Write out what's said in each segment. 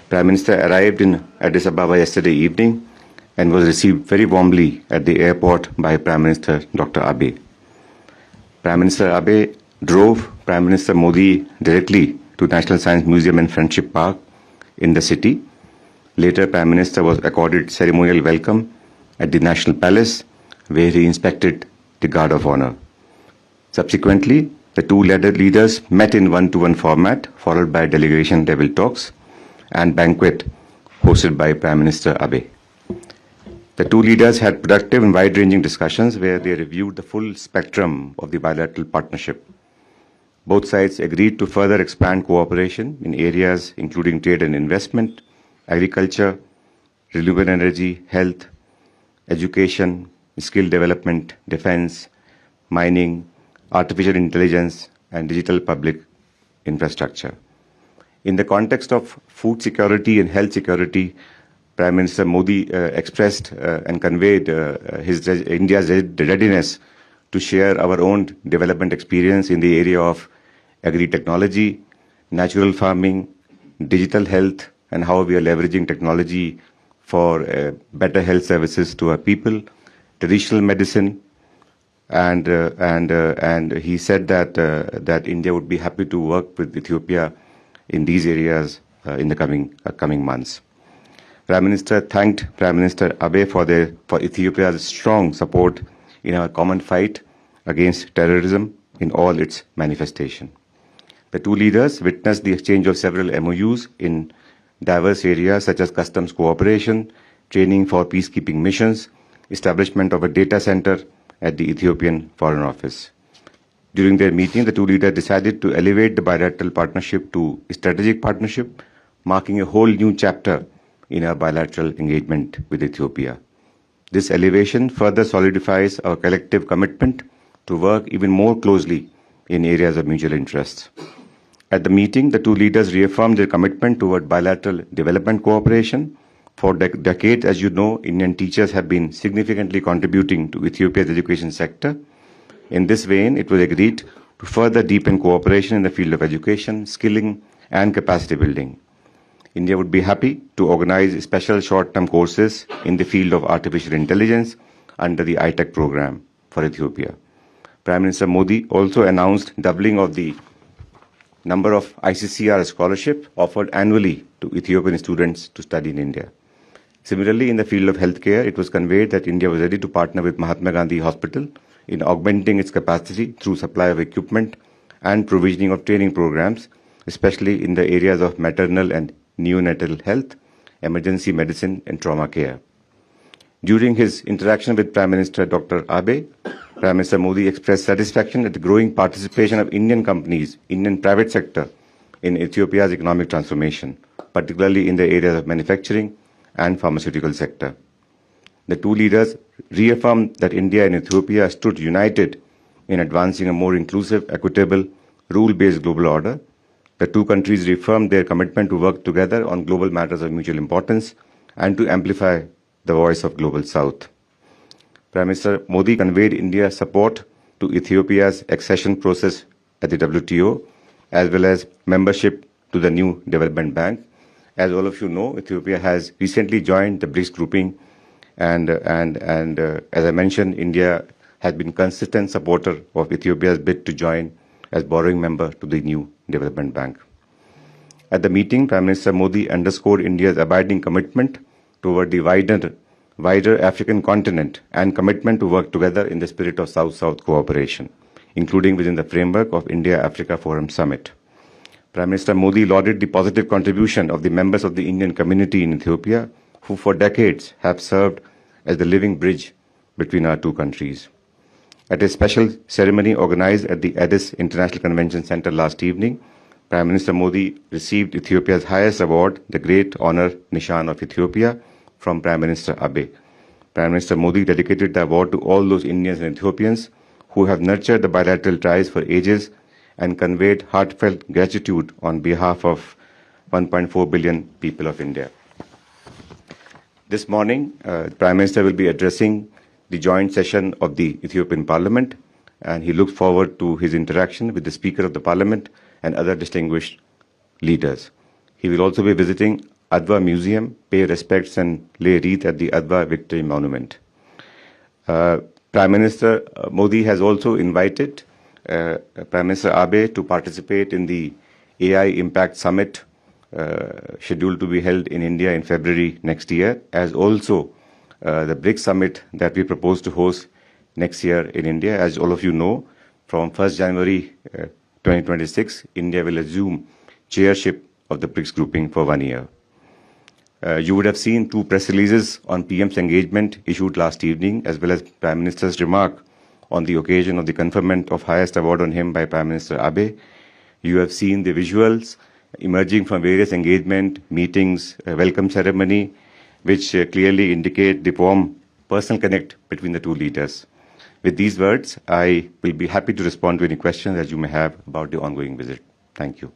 Prime Minister arrived in Addis Ababa yesterday evening and was received very warmly at the airport by Prime Minister Dr. Abe. Prime Minister Abe drove Prime Minister Modi directly to National Science Museum and Friendship Park in the city. Later, Prime Minister was accorded ceremonial welcome at the National Palace, where he inspected the Guard of Honor. Subsequently, the two leaders met in one-to-one format, followed by delegation-level talks and banquet hosted by Prime Minister Abe. The two leaders had productive and wide-ranging discussions where they reviewed the full spectrum of the bilateral partnership. Both sides agreed to further expand cooperation in areas including trade and investment, agriculture, renewable energy, health, education, skill development, defense, mining, artificial intelligence, and digital public infrastructure. In the context of food security and health security, Prime Minister Modi expressed and conveyed India's readiness to share our own development experience in the area of agri-technology, natural farming, digital health, and how we are leveraging technology for better health services to our people, traditional medicine, and he said that India would be happy to work with Ethiopia in these areas in the coming months. Prime Minister thanked Prime Minister Abe for Ethiopia's strong support in our common fight against terrorism in all its manifestation. The two leaders witnessed the exchange of several MOUs in diverse areas such as customs cooperation, training for peacekeeping missions, establishment of a data center at the Ethiopian Foreign Office. During their meeting, the two leaders decided to elevate the bilateral partnership to a strategic partnership, marking a whole new chapter in our bilateral engagement with Ethiopia. This elevation further solidifies our collective commitment to work even more closely in areas of mutual interest. At the meeting, the two leaders reaffirmed their commitment toward bilateral development cooperation. For decades, as you know, Indian teachers have been significantly contributing to Ethiopia's education sector. In this vein, it was agreed to further deepen cooperation in the field of education, skilling, and capacity building. India would be happy to organize special short-term courses in the field of artificial intelligence under the iTech program for Ethiopia. Prime Minister Modi also announced doubling of the number of ICCR scholarships offered annually to Ethiopian students to study in India. Similarly, in the field of healthcare, it was conveyed that India was ready to partner with Mahatma Gandhi Hospital in augmenting its capacity through supply of equipment and provisioning of training programs, especially in the areas of maternal and neonatal health, emergency medicine, and trauma care. During his interaction with Prime Minister Dr. Abe, Prime Minister Modi expressed satisfaction at the growing participation of Indian companies, Indian private sector, in Ethiopia's economic transformation, particularly in the areas of manufacturing and pharmaceutical sector. The two leaders reaffirmed that India and Ethiopia stood united in advancing a more inclusive, equitable, rule-based global order. The two countries reaffirmed their commitment to work together on global matters of mutual importance and to amplify the voice of Global South. Prime Minister Modi conveyed India's support to Ethiopia's accession process at the WTO, as well as membership to the new development bank. As all of you know, Ethiopia has recently joined the BRICS grouping, and as I mentioned, India has been consistent supporter of Ethiopia's bid to join as borrowing member to the new development bank. At the meeting, Prime Minister Modi underscored India's abiding commitment toward the wider African continent and commitment to work together in the spirit of South-South cooperation, including within the framework of India-Africa Forum Summit. Prime Minister Modi lauded the positive contribution of the members of the Indian community in Ethiopia, who for decades have served as the living bridge between our two countries. At a special ceremony organized at the Addis International Convention Center last evening, Prime Minister Modi received Ethiopia's highest award, the Great Honor Nishan of Ethiopia, from Prime Minister Abe. Prime Minister Modi dedicated the award to all those Indians and Ethiopians who have nurtured the bilateral ties for ages and conveyed heartfelt gratitude on behalf of 1.4 billion people of India. This morning, the Prime Minister will be addressing the joint session of the Ethiopian Parliament, and he looks forward to his interaction with the Speaker of the Parliament and other distinguished leaders. He will also be visiting Adwa Museum, pay respects and lay wreath at the Adwa Victory Monument. Prime Minister Modi has also invited Prime Minister Abe to participate in the AI Impact Summit scheduled to be held in India in February next year, as also the BRICS Summit that we propose to host next year in India. As all of you know, from 1st January 2026, India will assume chairship of the BRICS grouping for 1 year. You would have seen 2 press releases on PM's engagement issued last evening, as well as Prime Minister's remark on the occasion of the conferment of highest award on him by Prime Minister Abe. You have seen the visuals emerging from various engagement, meetings, welcome ceremony, which clearly indicate the warm personal connect between the 2 leaders. With these words, I will be happy to respond to any questions that you may have about the ongoing visit. Thank you.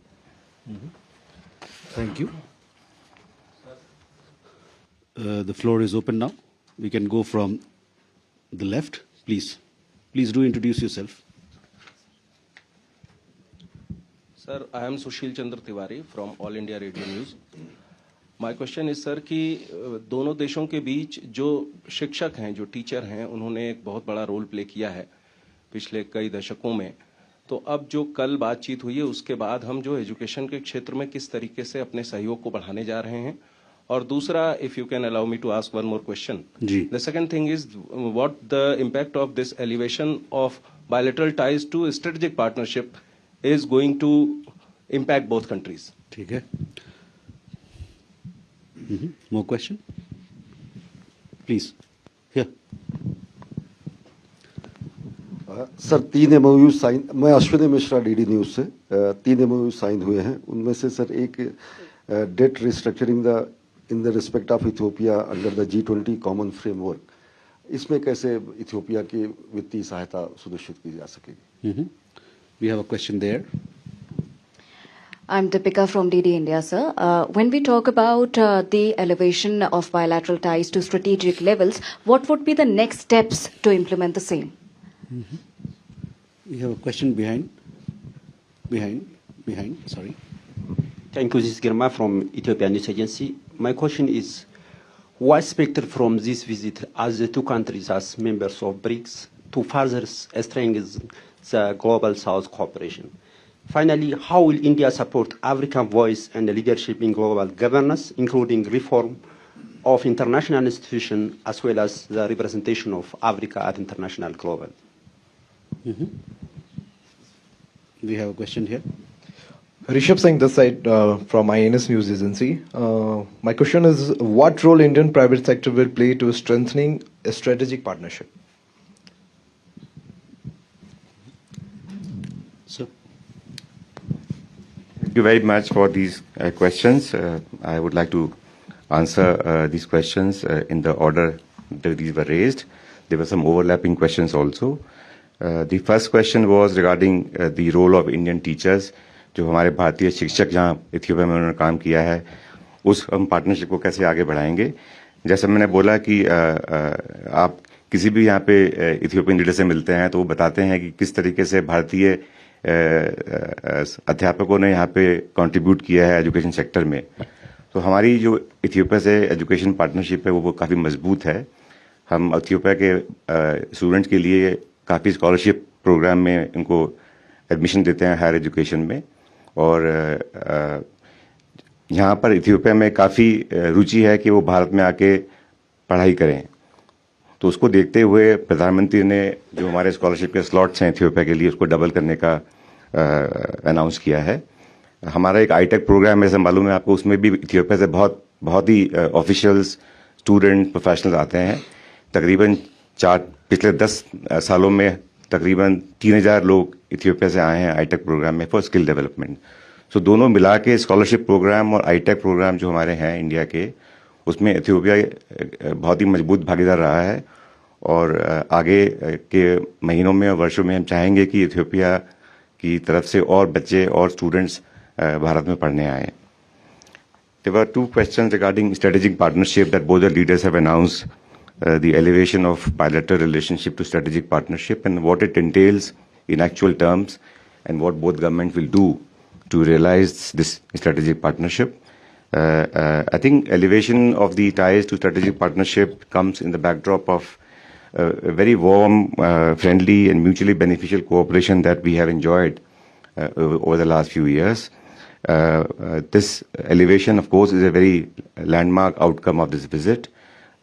Thank you. The floor is open now. We can go from the left, please. Please do introduce yourself. Sir, I am Sushil Chandra Tiwari from All India Radio News. My question is, sir, कि दोनों देशों के बीच जो शिक्षक हैं, जो teacher हैं, उन्होंने एक बहुत बड़ा रोल प्ले किया है पिछले कई दशकों में. तो अब जो कल बातचीत हुई है, उसके बाद हम जो एजुकेशन के क्षेत्र में किस तरीके से अपने सहयोग को बढ़ाने जा रहे हैं. और दूसरा, if you can allow me to ask one more question. Ji. The second thing is what the impact of this elevation of bilateral ties to strategic partnership is going to impact both countries. ठीक है. More question? Please. Here. Sir 3 MOU sign, मैं Ashwini Mishra DD news से, 3 MOU sign हुए हैं. उनमें से sir एक debt restructuring the in the respect of Ethiopia under the G20 common framework. इसमें कैसे इथियोपिया की वित्तीय सहायता सुनिश्चित की जा सकेगी? We have a question there. I'm Deepika from DD India, sir. When we talk about the elevation of bilateral ties to strategic levels, what would be the next steps to implement the same? We have a question behind. Sorry. Thank you. This is Girma from Ethiopia News Agency. My question is, what expected from this visit as the 2 countries as members of BRICS to further strengthen the Global South cooperation? Finally, how will India support African voice and leadership in global governance, including reform of international institutions as well as the representation of Africa at international global? We have a question here. Rishabh Singh this side from INS News Agency. My question is, what role Indian private sector will play to strengthening a strategic partnership? Sir. Thank you very much for these questions. I would like to answer these questions in the order that these were raised. There were some overlapping questions also. The first question was regarding the role of Indian teachers. जो हमारे भारतीय शिक्षक जहाँ Ethiopia में उन्होंने काम किया है, उस हम पार्टनरशिप को कैसे आगे बढ़ाएंगे. जैसे मैंने बोला कि आप किसी भी यहाँ पे इथियोपियन लीडर से मिलते हैं तो वो बताते हैं कि किस तरीके से भारतीय अध्यापकों ने यहाँ पे कंट्रीब्यूट किया है एजुकेशन सेक्टर में. तो हमारी जो इथियोपिया से एजुकेशन पार्टनरशिप है वो काफ़ी मजबूत है. हम इथियोपिया के स्टूडेंट्स के लिए काफ़ी स्कॉलरशिप प्रोग्राम में इनको एडमिशन देते हैं हायर एजुकेशन में. और यहाँ पर इथियोपिया में काफ़ी रुचि है कि वो भारत में आके पढ़ाई करें. तो उसको देखते हुए प्रधानमंत्री ने जो हमारे स्कॉलरशिप के स्लॉट्स हैं इथियोपिया के लिए उसको डबल करने का अनाउंस किया है. हमारा एक आईटेक प्रोग्राम है, ऐसा मालूम है आपको, उसमें भी इथियोपिया से बहुत ही ऑफिशियल्स, स्टूडेंट, प्रोफेशनल्स आते हैं. तकरीबन पिछले 10 सालों में तकरीबन 3000 लोग इथियोपिया से आए हैं आईटेक प्रोग्राम में फॉर स्किल डेवलपमेंट. सो दोनों मिला के स्कॉलरशिप प्रोग्राम और आईटेक प्रोग्राम जो हमारे हैं इंडिया के, उसमें इथियोपिया बहुत ही मजबूत भागीदार रहा है. और आगे के महीनों में और वर्षों में हम चाहेंगे कि इथियोपिया की तरफ से और बच्चे और स्टूडेंट्स भारत में पढ़ने आए. There were 2 questions regarding strategic partnership that both the leaders have announced. The elevation of bilateral relationship to strategic partnership and what it entails in actual terms and what both governments will do to realize this strategic partnership. I think elevation of the ties to strategic partnership comes in the backdrop of a very warm, friendly and mutually beneficial cooperation that we have enjoyed over the last few years. This elevation, of course, is a very landmark outcome of this visit.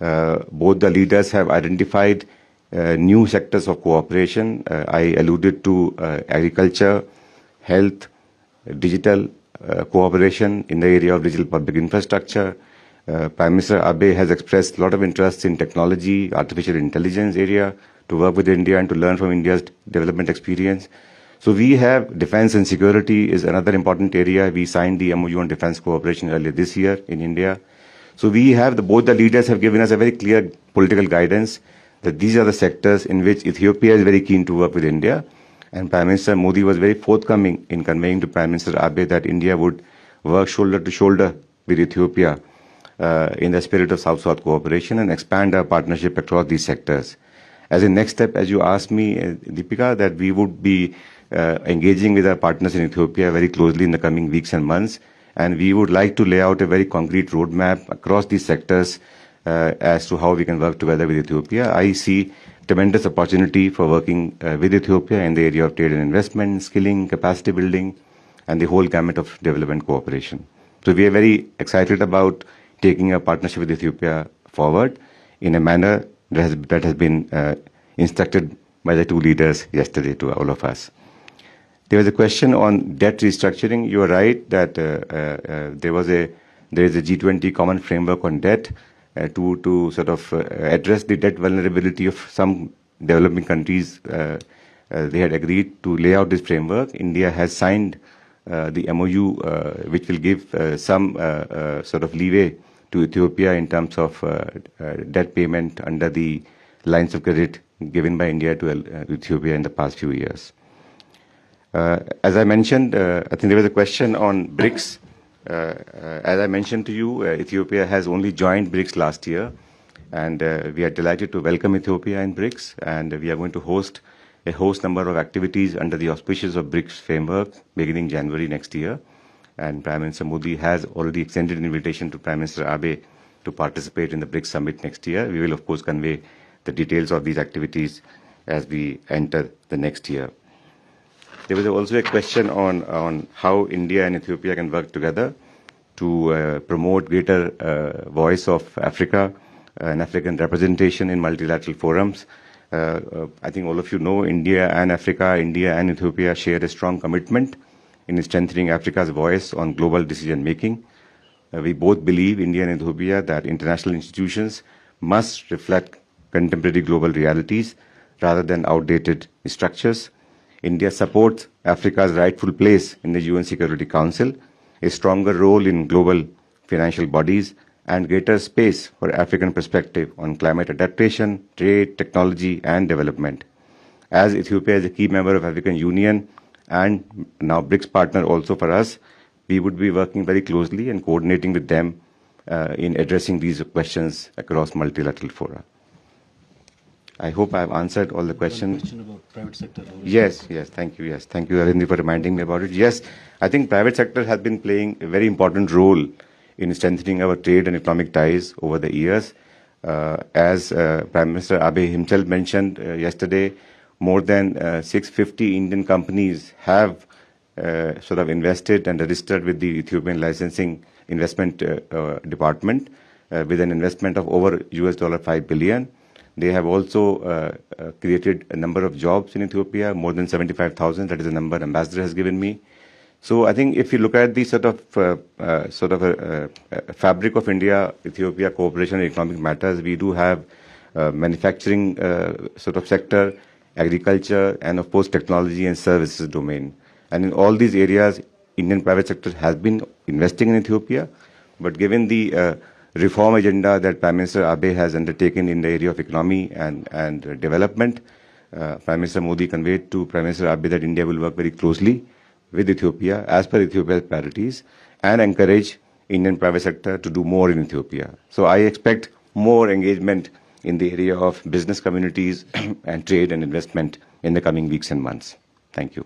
Both the leaders have identified new sectors of cooperation. I alluded to agriculture, health, digital cooperation in the area of digital public infrastructure. Prime Minister Abe has expressed a lot of interest in technology, artificial intelligence area, to work with India and to learn from India's development experience. So we have defense and security is another important area. We signed the MOU on defense cooperation earlier this year in India. So we have, both the leaders have given us a very clear political guidance that these are the sectors in which Ethiopia is very keen to work with India. And Prime Minister Modi was very forthcoming in conveying to Prime Minister Abe that India would work shoulder to shoulder with Ethiopia in the spirit of South-South cooperation and expand our partnership across these sectors. As a next step, as you asked me, Deepika, that we would be engaging with our partners in Ethiopia very closely in the coming weeks and months, and we would like to lay out a very concrete roadmap across these sectors as to how we can work together with Ethiopia. I see tremendous opportunity for working with Ethiopia in the area of trade and investment, skilling, capacity building, and the whole gamut of development cooperation. So we are very excited about taking a partnership with Ethiopia forward in a manner that has been instructed by the two leaders yesterday to all of us. There was a question on debt restructuring. You are right that there is a G20 common framework on debt to sort of address the debt vulnerability of some developing countries. They had agreed to lay out this framework. India has signed the MOU, which will give some sort of leeway to Ethiopia in terms of debt payment under the lines of credit given by India to Ethiopia in the past few years. As I mentioned, I think there was a question on BRICS. As I mentioned to you, Ethiopia has only joined BRICS last year, and we are delighted to welcome Ethiopia in BRICS, and we are going to host a host number of activities under the auspices of BRICS framework beginning January next year. And Prime Minister Modi has already extended an invitation to Prime Minister Abe to participate in the BRICS summit next year. We will, of course, convey the details of these activities as we enter the next year. There was also a question on how India and Ethiopia can work together to promote greater voice of Africa and African representation in multilateral forums. I think all of you know India and Africa, India and Ethiopia share a strong commitment in strengthening Africa's voice on global decision making. We both believe, India and Ethiopia, that international institutions must reflect contemporary global realities rather than outdated structures. India supports Africa's rightful place in the UN Security Council, a stronger role in global financial bodies, and greater space for African perspective on climate adaptation, trade, technology, and development. As Ethiopia is a key member of African Union and now BRICS partner also for us, we would be working very closely and coordinating with them in addressing these questions across multilateral fora. I hope I have answered all the questions. Question about private sector. Yes, thank you, Thank you, Arindi, for reminding me about it. Yes, I think private sector has been playing a very important role in strengthening our trade and economic ties over the years. As Prime Minister Abe himself mentioned yesterday, more than 650 Indian companies have sort of invested and registered with the Ethiopian licensing investment department with an investment of over $5 billion. They have also created a number of jobs in Ethiopia, more than 75,000. That is the number Ambassador has given me. So I think if you look at the sort of fabric of India-Ethiopia cooperation in economic matters, we do have manufacturing sort of sector, agriculture, and of course technology and services domain. And in all these areas, Indian private sector has been investing in Ethiopia, but given the reform agenda that Prime Minister Abe has undertaken in the area of economy and development, Prime Minister Modi conveyed to Prime Minister Abe that India will work very closely with Ethiopia as per Ethiopia's priorities and encourage Indian private sector to do more in Ethiopia. So I expect more engagement in the area of business communities and trade and investment in the coming weeks and months. Thank you.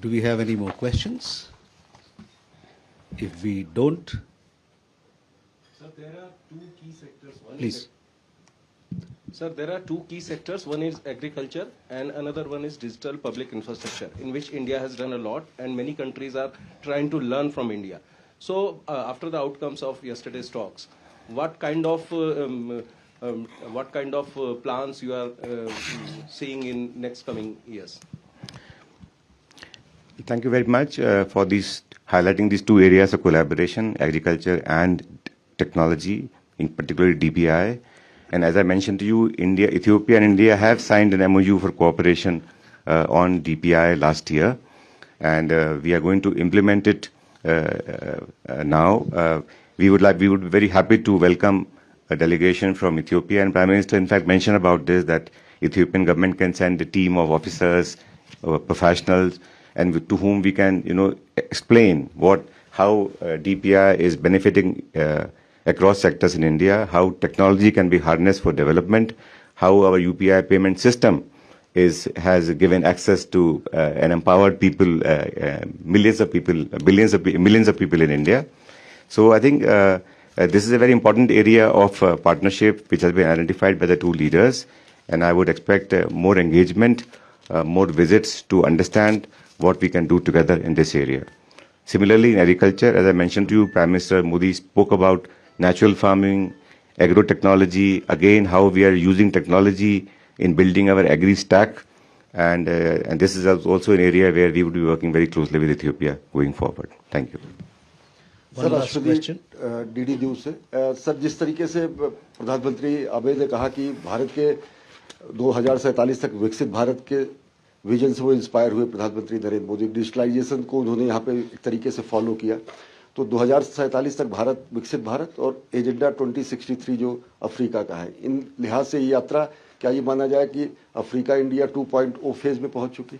Do we have any more questions? If we don't, Sir, there are two key sectors. please. Sir, there are two key sectors. One is agriculture and another one is digital public infrastructure, in which India has done a lot and many countries are trying to learn from India. So, after the outcomes of yesterday's talks, what kind of plans you are seeing in next coming years? Thank you very much for highlighting these two areas of collaboration, agriculture and technology, in particular DPI. And as I mentioned to you, Ethiopia and India have signed an MOU for cooperation on DPI last year, and we are going to implement it now. We would be very happy to welcome a delegation from Ethiopia, and Prime Minister in fact mentioned about this, that Ethiopian government can send a team of officers, professionals, and to whom we can explain how DPI is benefiting across sectors in India, how technology can be harnessed for development, how our UPI payment system has given access to and empowered people, millions of people in India. So I think this is a very important area of partnership which has been identified by the two leaders, and I would expect more engagement, more visits to understand what we can do together in this area. Similarly, in agriculture, as I mentioned to you, Prime Minister Modi spoke about natural farming, agro-technology, again, how we are using technology in building our agri-stack. And this is also an area where we would be working very closely with Ethiopia going forward. Thank you. One last question. DD news से sir, जिस तरीके से प्रधानमंत्री आबे ने कहा कि भारत के 2047 तक विकसित भारत के विजन से वो इंस्पायर हुए प्रधानमंत्री नरेंद्र मोदी, डिजिटलाइजेशन को उन्होंने यहाँ पे एक तरीके से फॉलो किया, तो 2047 तक भारत विकसित भारत और एजेंडा 2063 जो अफ्रीका का है, इन लिहाज से ये यात्रा क्या ये माना जाए कि अफ्रीका इंडिया 2.0 फेज में पहुंच चुकी?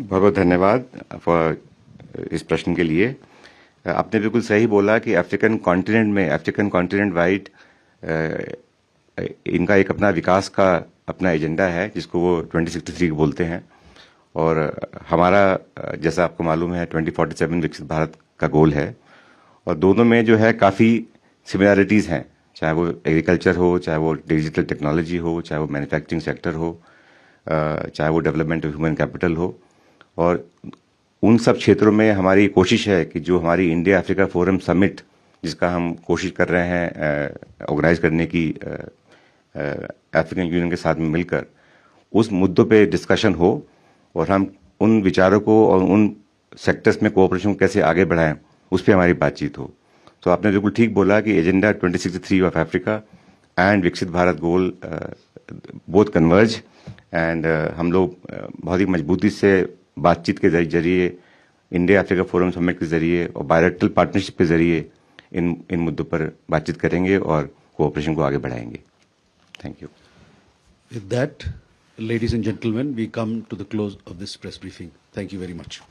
बहुत बहुत धन्यवाद फॉर इस प्रश्न के लिए। आपने बिल्कुल सही बोला कि अफ्रीकन कॉन्टिनेंट वाइड इनका एक अपना विकास का अपना एजेंडा है, जिसको वो 2063 बोलते हैं, और हमारा जैसा आपको मालूम है 2047 विकसित भारत का गोल है, और दोनों में जो है काफ़ी सिमिलैरिटीज़ हैं, चाहे वो एग्रीकल्चर हो, चाहे वो डिजिटल टेक्नोलॉजी हो, चाहे वो मैन्युफैक्चरिंग सेक्टर हो, चाहे वो डेवलपमेंट ऑफ ह्यूमन कैपिटल हो, और उन सब क्षेत्रों में हमारी कोशिश है कि जो हमारी इंडिया अफ्रीका फोरम समिट, जिसका हम कोशिश कर रहे हैं ऑर्गेनाइज करने की अफ्रीकन यूनियन के साथ में मिलकर, उस मुद्दों पे डिस्कशन हो और हम उन विचारों को और उन सेक्टर्स में कोऑपरेशन कैसे आगे बढ़ाएं, उस पर हमारी बातचीत हो। तो आपने बिल्कुल ठीक बोला कि एजेंडा 2063 ऑफ अफ्रीका एंड विकसित भारत गोल बोथ कन्वर्ज, एंड हम लोग बहुत ही मजबूती से बातचीत के जरिए, इंडिया अफ्रीका फोरम समिट के जरिए और बायलैटरल पार्टनरशिप के जरिए इन मुद्दों पर बातचीत करेंगे और कोऑपरेशन को आगे बढ़ाएंगे। Thank you. With that, ladies and gentlemen, we come to the close of this press briefing. Thank you very much.